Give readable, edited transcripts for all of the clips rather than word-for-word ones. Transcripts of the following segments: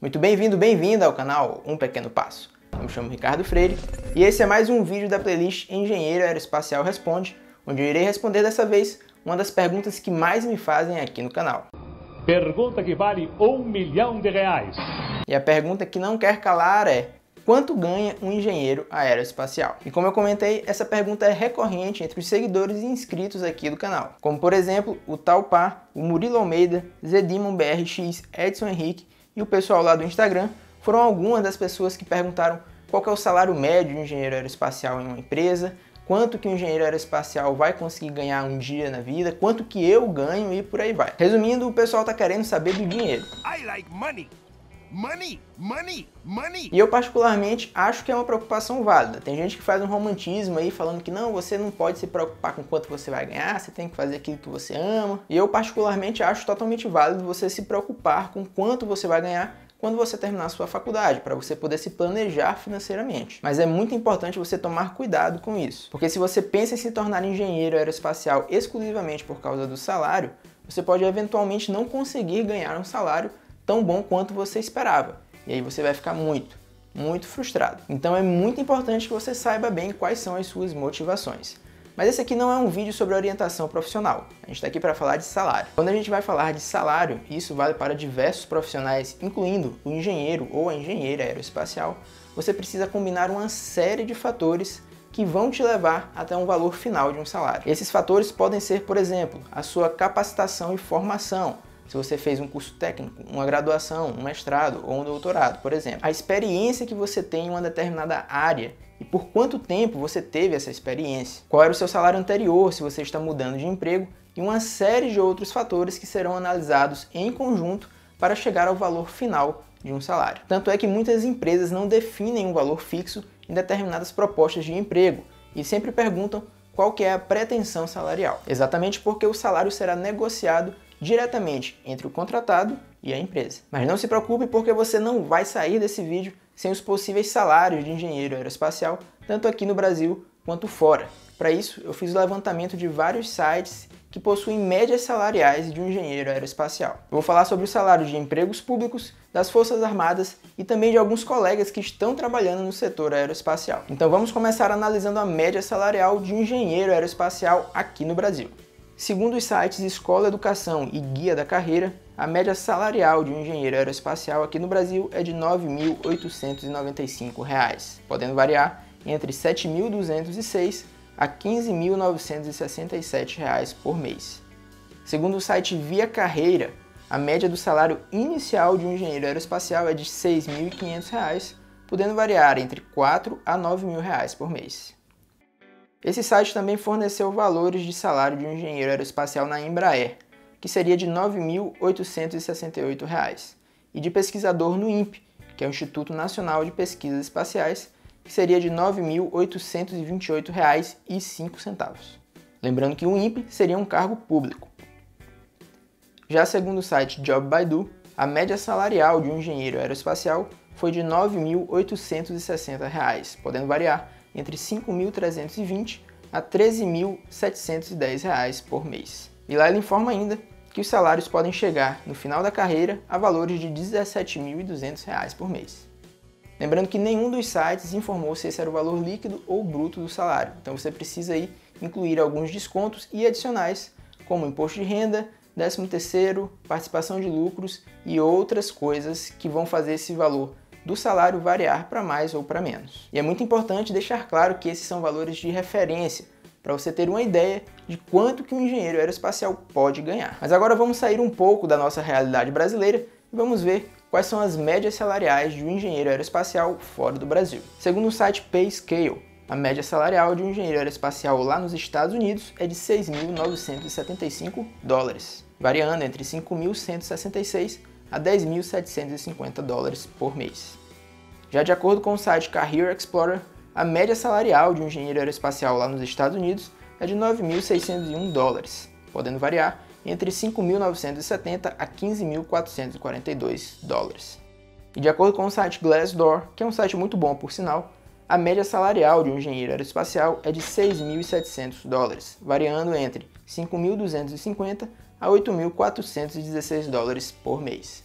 Muito bem-vindo, bem-vinda ao canal Um Pequeno Passo. Eu me chamo Ricardo Freire e esse é mais um vídeo da playlist Engenheiro Aeroespacial Responde, onde eu irei responder dessa vez uma das perguntas que mais me fazem aqui no canal. Pergunta que vale R$1 milhão. E a pergunta que não quer calar é: quanto ganha um engenheiro aeroespacial? E como eu comentei, essa pergunta é recorrente entre os seguidores e inscritos aqui do canal. Como por exemplo, o Taupá, o Murilo Almeida, Zedimon BRX, Edson Henrique e o pessoal lá do Instagram foram algumas das pessoas que perguntaram qual que é o salário médio de um engenheiro aeroespacial em uma empresa, quanto que um engenheiro aeroespacial vai conseguir ganhar um dia na vida, quanto que eu ganho e por aí vai. Resumindo, o pessoal tá querendo saber do dinheiro. I like money. Money, money, money. E eu particularmente acho que é uma preocupação válida. Tem gente que faz um romantismo aí falando que não, você não pode se preocupar com quanto você vai ganhar, você tem que fazer aquilo que você ama. E eu particularmente acho totalmente válido você se preocupar com quanto você vai ganhar quando você terminar a sua faculdade, para você poder se planejar financeiramente. Mas é muito importante você tomar cuidado com isso, porque se você pensa em se tornar engenheiro aeroespacial exclusivamente por causa do salário, você pode eventualmente não conseguir ganhar um salário tão bom quanto você esperava. E aí você vai ficar muito frustrado. Então é muito importante que você saiba bem quais são as suas motivações. Mas esse aqui não é um vídeo sobre orientação profissional. A gente está aqui para falar de salário. Quando a gente vai falar de salário, isso vale para diversos profissionais, incluindo o engenheiro ou a engenheira aeroespacial, você precisa combinar uma série de fatores que vão te levar até um valor final de um salário. Esses fatores podem ser, por exemplo, a sua capacitação e formação, se você fez um curso técnico, uma graduação, um mestrado ou um doutorado, por exemplo. A experiência que você tem em uma determinada área e por quanto tempo você teve essa experiência. Qual era o seu salário anterior, se você está mudando de emprego, e uma série de outros fatores que serão analisados em conjunto para chegar ao valor final de um salário. Tanto é que muitas empresas não definem um valor fixo em determinadas propostas de emprego e sempre perguntam qual que é a pretensão salarial. Exatamente porque o salário será negociado diretamente entre o contratado e a empresa. Mas não se preocupe porque você não vai sair desse vídeo sem os possíveis salários de engenheiro aeroespacial, tanto aqui no Brasil quanto fora. Para isso, eu fiz o levantamento de vários sites que possuem médias salariais de um engenheiro aeroespacial. Eu vou falar sobre os salários de empregos públicos, das Forças Armadas e também de alguns colegas que estão trabalhando no setor aeroespacial. Então vamos começar analisando a média salarial de um engenheiro aeroespacial aqui no Brasil. Segundo os sites Escola Educação e Guia da Carreira, a média salarial de um engenheiro aeroespacial aqui no Brasil é de R$ 9.895, podendo variar entre R$ 7.206 a R$ 15.967 por mês. Segundo o site Via Carreira, a média do salário inicial de um engenheiro aeroespacial é de R$ 6.500, podendo variar entre R$ 4.000 a R$ 9.000 por mês. Esse site também forneceu valores de salário de um engenheiro aeroespacial na Embraer, que seria de R$ 9.868, e de pesquisador no INPE, que é o Instituto Nacional de Pesquisas Espaciais, que seria de R$ 9.828,05. Lembrando que o INPE seria um cargo público. Já segundo o site Job Baidu, a média salarial de um engenheiro aeroespacial foi de R$ 9.860, podendo variar entre R$ 5.320 a R$ 13.710 por mês. E lá ele informa ainda que os salários podem chegar, no final da carreira, a valores de R$ 17.200 por mês. Lembrando que nenhum dos sites informou se esse era o valor líquido ou bruto do salário, então você precisa aí incluir alguns descontos e adicionais, como imposto de renda, 13º, participação de lucros e outras coisas que vão fazer esse valor do salário variar para mais ou para menos. E é muito importante deixar claro que esses são valores de referência, para você ter uma ideia de quanto que um engenheiro aeroespacial pode ganhar. Mas agora vamos sair um pouco da nossa realidade brasileira e vamos ver quais são as médias salariais de um engenheiro aeroespacial fora do Brasil. Segundo o site PayScale, a média salarial de um engenheiro aeroespacial lá nos Estados Unidos é de $6.975, variando entre 5.166 a $10.750 por mês. Já de acordo com o site Career Explorer, a média salarial de um engenheiro aeroespacial lá nos Estados Unidos é de $9.601, podendo variar entre 5.970 a 15.442. E de acordo com o site Glassdoor, que é um site muito bom por sinal, a média salarial de um engenheiro aeroespacial é de $6.700, variando entre 5.250 a $8.416 por mês.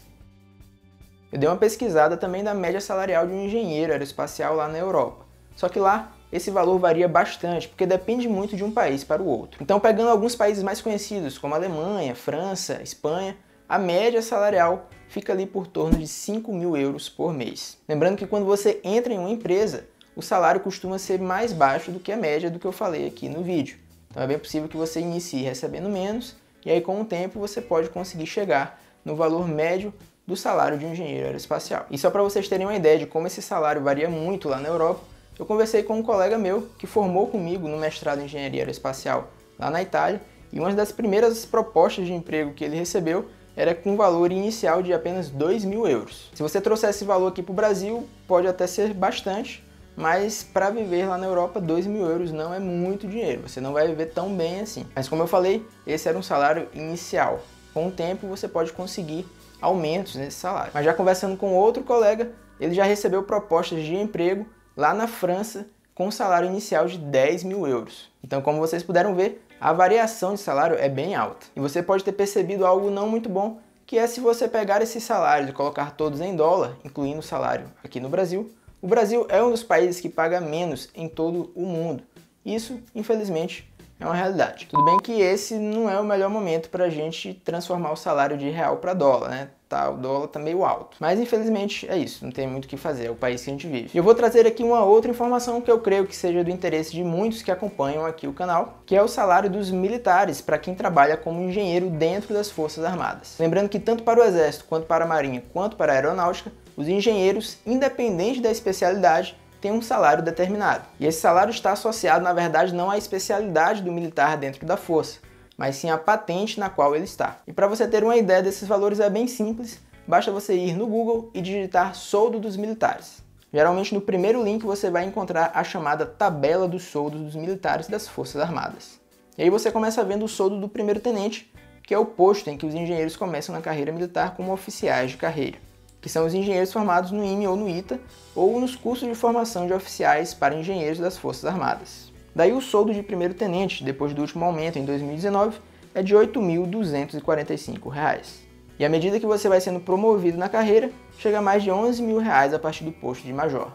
Eu dei uma pesquisada também da média salarial de um engenheiro aeroespacial lá na Europa. Só que lá, esse valor varia bastante, porque depende muito de um país para o outro. Então, pegando alguns países mais conhecidos, como Alemanha, França, Espanha, a média salarial fica ali por torno de 5.000 euros por mês. Lembrando que quando você entra em uma empresa, o salário costuma ser mais baixo do que a média do que eu falei aqui no vídeo. Então é bem possível que você inicie recebendo menos, e aí com o tempo você pode conseguir chegar no valor médio do salário de um engenheiro aeroespacial. E só para vocês terem uma ideia de como esse salário varia muito lá na Europa, eu conversei com um colega meu que formou comigo no mestrado em engenharia aeroespacial lá na Itália, e uma das primeiras propostas de emprego que ele recebeu era com um valor inicial de apenas 2.000 euros. Se você trouxer esse valor aqui para o Brasil, pode até ser bastante, mas para viver lá na Europa, 2.000 euros não é muito dinheiro, você não vai viver tão bem assim. Mas como eu falei, esse era um salário inicial. Com o tempo você pode conseguir aumentos nesse salário. Mas já conversando com outro colega, ele já recebeu propostas de emprego lá na França com um salário inicial de 10.000 euros. Então, como vocês puderam ver, a variação de salário é bem alta. E você pode ter percebido algo não muito bom, que é se você pegar esses salários e colocar todos em dólar, incluindo o salário aqui no Brasil, o Brasil é um dos países que paga menos em todo o mundo. Isso, infelizmente, é uma realidade. Tudo bem que esse não é o melhor momento para a gente transformar o salário de real para dólar, né? Tá, o dólar tá meio alto. Mas infelizmente é isso, não tem muito o que fazer, é o país que a gente vive. E eu vou trazer aqui uma outra informação que eu creio que seja do interesse de muitos que acompanham aqui o canal, que é o salário dos militares para quem trabalha como engenheiro dentro das Forças Armadas. Lembrando que tanto para o Exército, quanto para a Marinha, quanto para a Aeronáutica, os engenheiros, independente da especialidade, tem um salário determinado. E esse salário está associado, na verdade, não à especialidade do militar dentro da força, mas sim à patente na qual ele está. E para você ter uma ideia desses valores é bem simples, basta você ir no Google e digitar soldo dos militares. Geralmente no primeiro link você vai encontrar a chamada tabela dos soldos dos militares das Forças Armadas. E aí você começa vendo o soldo do primeiro-tenente, que é o posto em que os engenheiros começam na carreira militar como oficiais de carreira, que são os engenheiros formados no IME ou no ITA, ou nos cursos de formação de oficiais para engenheiros das Forças Armadas. Daí o soldo de primeiro-tenente, depois do último aumento em 2019, é de R$ 8.245. E à medida que você vai sendo promovido na carreira, chega a mais de R$ 11.000 a partir do posto de major.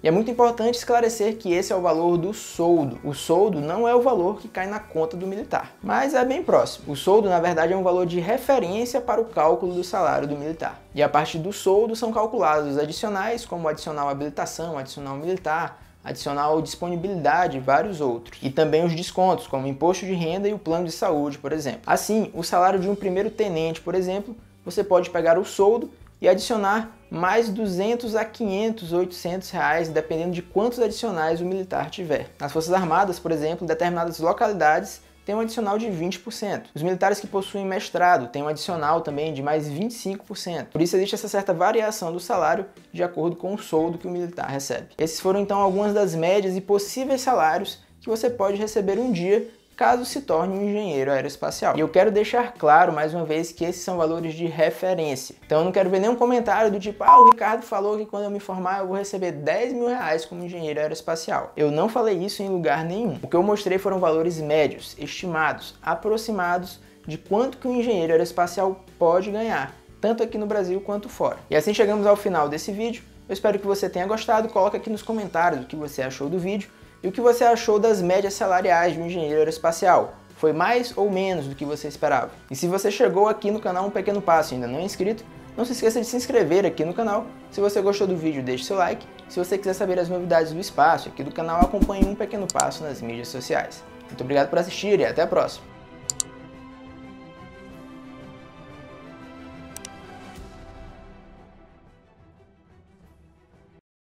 E é muito importante esclarecer que esse é o valor do soldo. O soldo não é o valor que cai na conta do militar, mas é bem próximo. O soldo, na verdade, é um valor de referência para o cálculo do salário do militar. E a partir do soldo são calculados os adicionais, como adicional habilitação, adicional militar, adicional disponibilidade e vários outros. E também os descontos, como imposto de renda e o plano de saúde, por exemplo. Assim, o salário de um primeiro-tenente, por exemplo, você pode pegar o soldo e adicionar mais 200 a 500, 800 reais, dependendo de quantos adicionais o militar tiver. Nas Forças Armadas, por exemplo, em determinadas localidades tem um adicional de 20%. Os militares que possuem mestrado têm um adicional também de mais 25%. Por isso existe essa certa variação do salário de acordo com o soldo que o militar recebe. Esses foram então algumas das médias e possíveis salários que você pode receber um dia caso se torne um engenheiro aeroespacial. E eu quero deixar claro mais uma vez que esses são valores de referência. Então eu não quero ver nenhum comentário do tipo, o Ricardo falou que quando eu me formar eu vou receber R$ 10.000 como engenheiro aeroespacial. Eu não falei isso em lugar nenhum. O que eu mostrei foram valores médios, estimados, aproximados de quanto que um engenheiro aeroespacial pode ganhar, tanto aqui no Brasil quanto fora. E assim chegamos ao final desse vídeo. Eu espero que você tenha gostado. Coloca aqui nos comentários o que você achou do vídeo e o que você achou das médias salariais de um engenheiro aeroespacial. Foi mais ou menos do que você esperava? E se você chegou aqui no canal Um Pequeno Passo e ainda não é inscrito, não se esqueça de se inscrever aqui no canal. Se você gostou do vídeo, deixe seu like. Se você quiser saber as novidades do espaço aqui do canal, acompanhe Um Pequeno Passo nas mídias sociais. Muito obrigado por assistir e até a próxima!